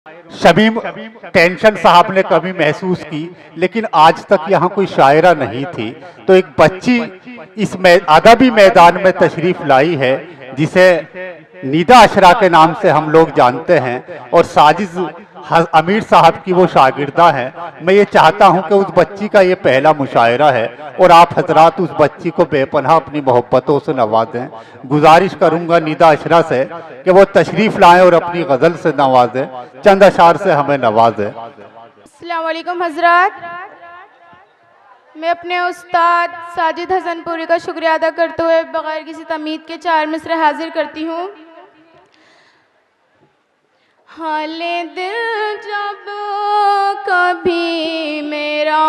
Shamim tension साहब ने कभी महसूस की, लेकिन आज तक यहाँ कोई शायरा नहीं थी। तो एक बच्ची इस अदबी मैदान में तशरीफ लाई है, जिसे निदा अशरा के नाम से हम लोग जानते हैं, और साजिद अमीर साहब की वो शागिर्दा है। मैं ये चाहता हूँ कि उस बच्ची का ये पहला मुशायरा है और आप हजरात उस बच्ची को बेपनाह अपनी मोहब्बतों से नवाजें। गुजारिश करूँगा निदा अशरा से कि वो तशरीफ लाएं और अपनी गज़ल से नवाजें, चंद अशार से हमें नवाजें। अस्सलाम वालेकुम हजरात, मैं अपने उस्ताद साजिद हसनपुरी का शुक्रिया अदा करते हुए बगैर किसी तमीद के 4 मिसरे हाजिर करती हूँ। हाले दिल जब कभी मेरा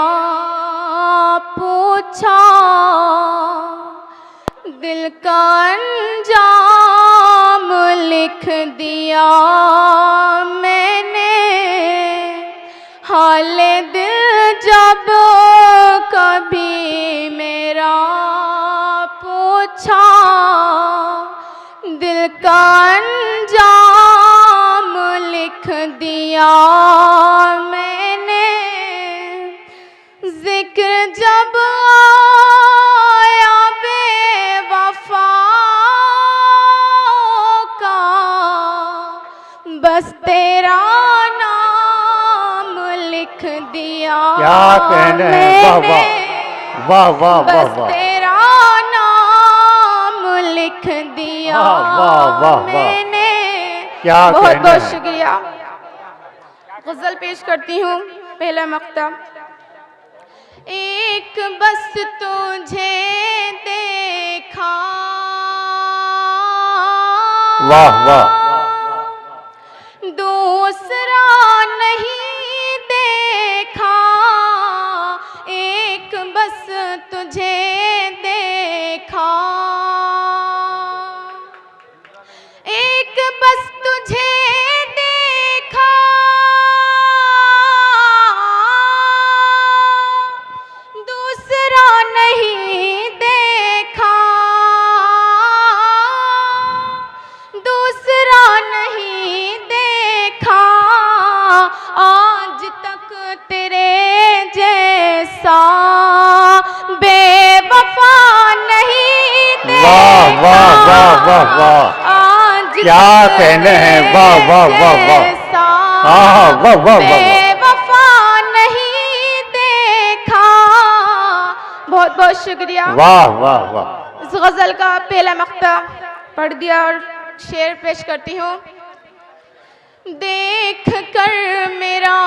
पूछा, दिल का अंजाम लिख दिया मैंने। हाले दिल जब कभी मेरा पूछा, दिल का अंजाम लिख दिया मैंने। जिक्र जब आया बेवफा का, बस तेरा नाम लिख दिया। क्या कहने हैं, वाह वाह वाह वाह बस वाह, तेरा नाम लिख दिया वाह वाह मैंने। क्या बहुत कहने बहुत हैं। शुक्रिया। गजल पेश करती हूँ, पहला मक्ता। एक बस तुझे देखा, वाह वाह, दूसरा नहीं देखा। एक बस तुझे देखा, एक बस तुझे देखा। दूसरा नहीं देखा, दूसरा नहीं देखा। आज तक तेरे जैसा बेवफा नहीं देखा। वाह वाह वाह वाह वाह, आज क्या तक कहने हैं, वाह वाह वाह वाह, जैसा हाँ वाह वाह वाह, बेवफा नहीं देखा। बहुत बहुत शुक्रिया। वाह वाह वाह। इस गजल का पहला मक्ता पढ़ दिया और शेर पेश करती हूँ। देख कर मेरा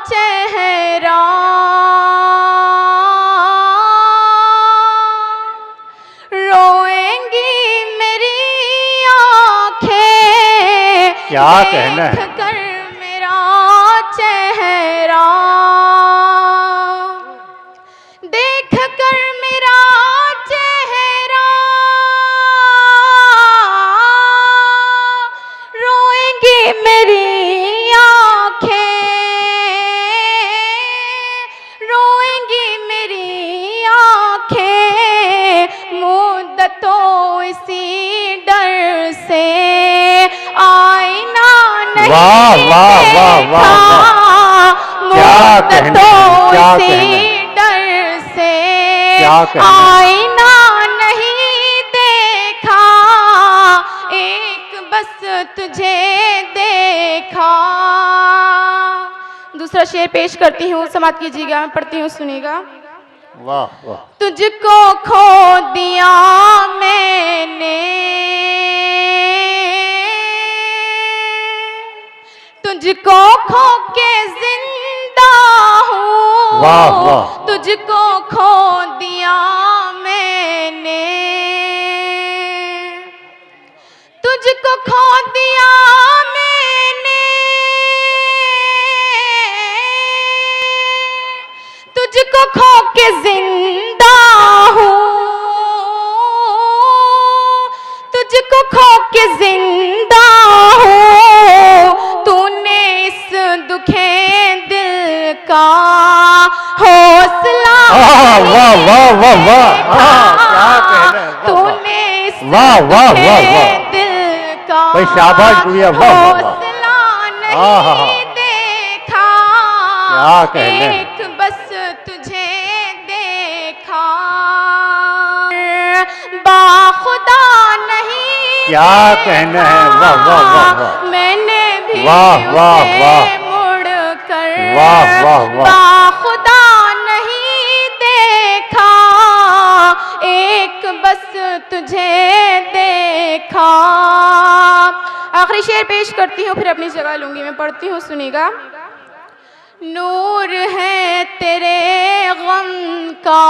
चेहरा रोएंगी मेरी आँखें। क्या कहना है। देख कर मेरा चेहरा, देख कर मेरा चेहरा रोएंगी मेरी आँखें। रोएंगी मेरी आँखें, मुद्दतों इसी डर से आईना नहीं वाह वाह वाह वाह वाह, क्या कहने हैं, क्या कहने हैं। डर से क्या कहने हैं। आईना नहीं देखा। एक बस तुझे देखा। दूसरा शेर पेश करती हूँ, समाप्त कीजिएगा, मैं पढ़ती हूँ, सुनिएगा। वाह वाह, तुझको खो दिया मैंने, तुझको खो के जिंदा हूँ। वाह वाह, तुझको खो दिया मैंने, तुझको खो दिया मैंने। तुझको खो के जिंदा हूँ, तुझको खो के जिंदा हूँ। तूने इस दुखे दिल का हौसला वाह वाह वाह वाह वाह, क्या कहना है, वाह तूने इस वाह वाह वाह वाह, दिल का भाई शाबाश गुड़िया, वाह वाह वाह। हौसला नहीं देखा, क्या कहने, एक बस तुझे देखा, बाखुदा नहीं क्या कहना है, वाह वाह वाह वाह, मैंने भी वाह वाह वाह, मुड़ कर वाह वाह वाह, बाखुदा नहीं देखा, एक बस तुझे देखा। आखिरी शेर पेश करती हूँ, फिर अपनी जगह लूंगी। मैं पढ़ती हूँ, सुनिएगा। नूर है तेरे गम का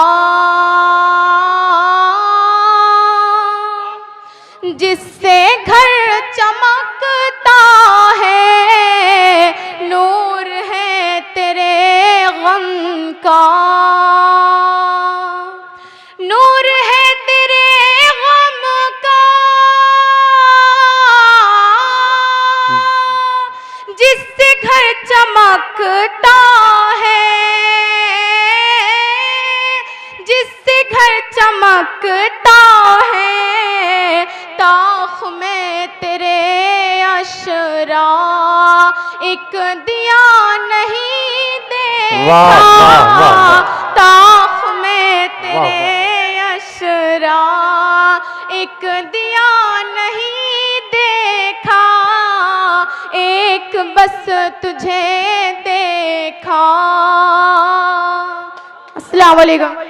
जिससे घर चमकता है, नूर है तेरे गम का, नूर है तेरे गम का, जिससे घर चमकता है, जिससे घर चमकता है, ताख में तेरे अशरा एक दिया नहीं देखा, वाह वाह वाह, ताख में तेरे अशरा एक दिया नहीं देखा, एक बस तुझे देखा। अस्सलाम वालेकुम।